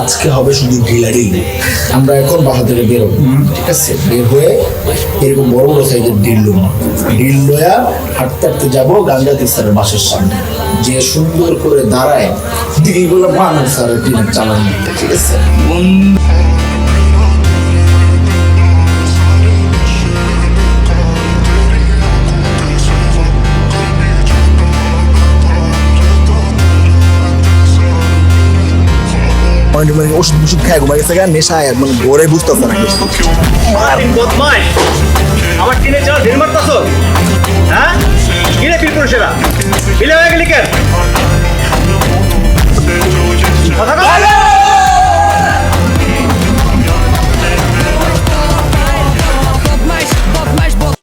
আজকে হবে শুধু ডিলারি। আমরা এখন বাসা থেকে বেরোবো, ঠিক আছে? বের হয়ে এরকম বড় বড় সাইজের ডিল লয়া হাঁটতে হাঁটতে যাবো গাঙ্গা স্যারের বাসের সামনে, যে সুন্দর করে দাঁড়ায় দিদিগুলো বানান স্যারের টিনের চালান দিতে, ঠিক আছে? ওষুধ খায় ঘুমাই গেছে, নেশায় মানে ঘরে বুঝতেছে না। আমার টিনে চল।